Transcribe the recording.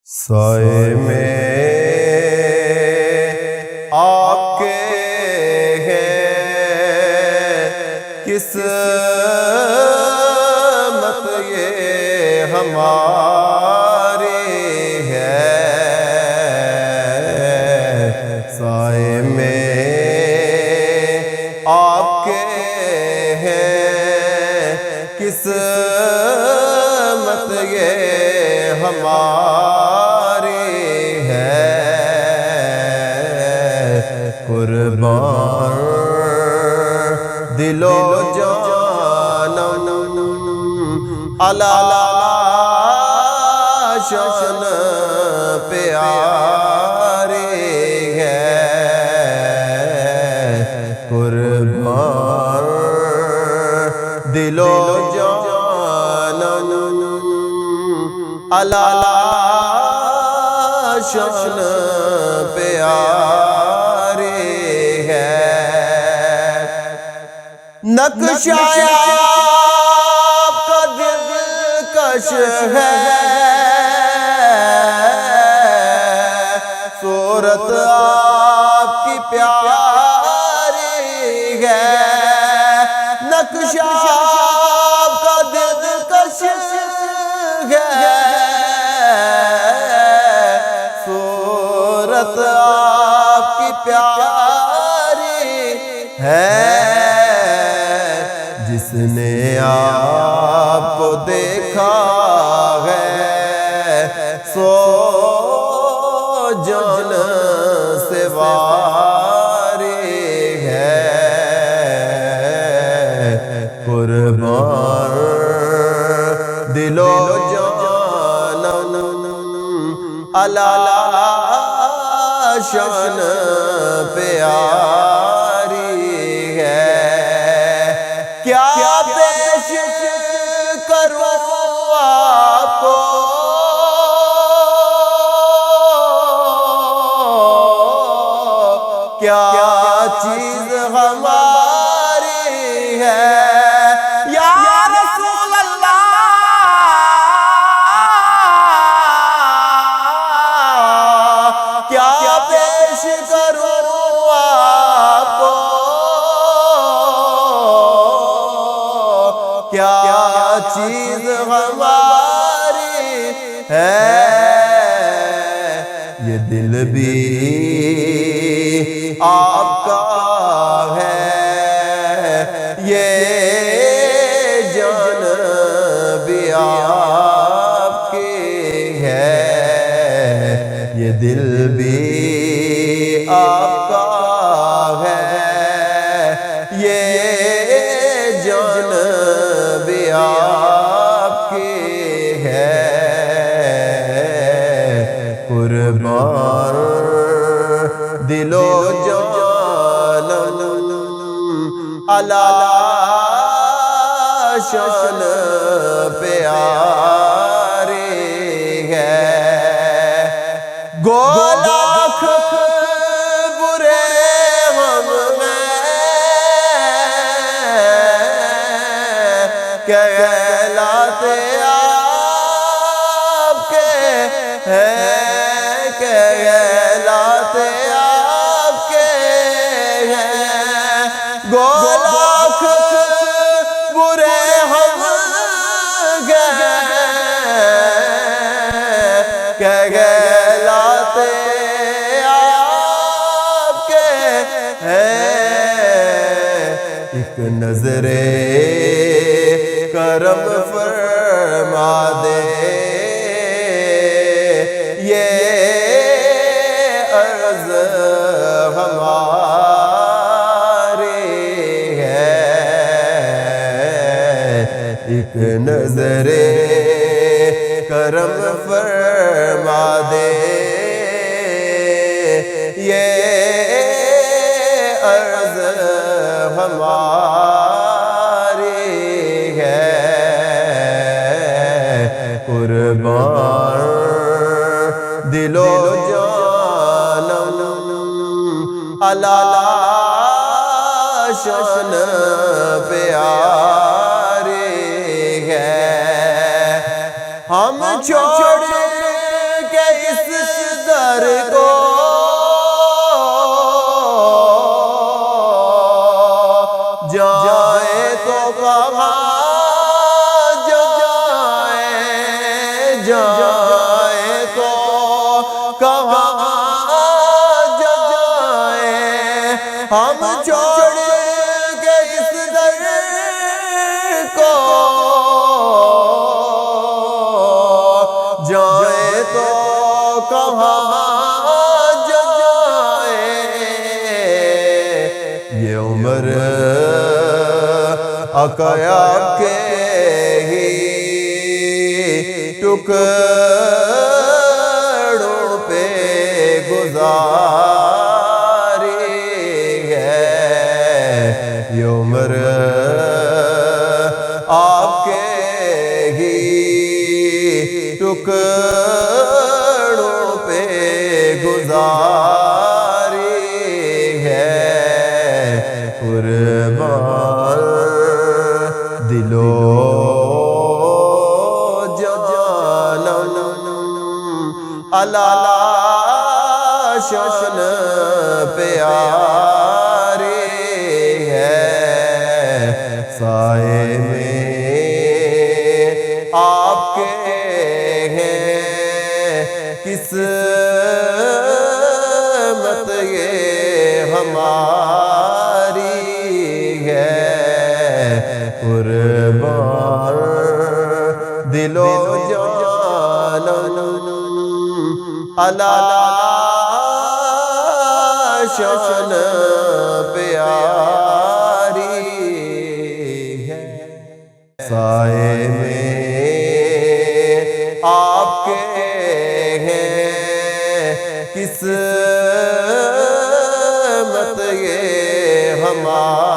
سائے میں آپ کے ہیں قسمت یہ ہماری ہے، سائے میں آپ کے ہیں قسمت یہ ہماری ہے، قربان دل و جانم اللہ شان پیاری ہے، قربان دل و جانم اللہ شان پیاری ہے، نقشہ آپ کا دلکش ہے، صورت آپ کی پیاری ہے، نقشہ آپ کا دلکش ہے، صورت آپ کی پیاری ہے، جس نے آپ کو دیکھا ہے سو جان سے واری ہے، قربان دل و جانم اللہ شان پیاری ہے، کیا پیش کروں آپ کو کیا چیز ہماری ہے، یا رسول اللہ کیا پیش کروں آپ کو، کیا چیز ہماری ہے، یہ دل بھی آپ کا ہے، یہ جان بھی آپ کی ہے، یہ دل بھی آپ کا ہے، یہ جان بھی آپ کی ہے، قربان دل و جانم اللہ شان پیاری ہے، گو لاکھ برے غم میں کہلاتے آپ کے ہیں، کہلاتے آپ کے ہیں، گو لاکھ برے ہم گئے کہلاتے آپ کے ہیں، ایک نظر کرم فرما دے یہ عرض ہماری ہے، ایک نظر کرم فرما دے یہ عرض ہماری ہے، قربان دل و جانم اللہ شان پیاری ہے، ہم چھوڑ کے جائیں تو کہاں جائیں، ہم چھوڑ کے اس در کو جائیں تو کہاں جائیں، یہ عمر عقیا کے ہی ٹکڑوں پہ گزاری ہے، یہ عمر آپ کے ہی ٹکڑوں پہ گزاری ہے، قربان دل و جانم اللہ شان پیاری ہے، سائے میں آپ کے ہیں قسمت یہ ہماری ہے، قربان دل و جانم اللہ شان پیاری ہے، سائے میں آپ کے ہیں قسمت یہ ہماری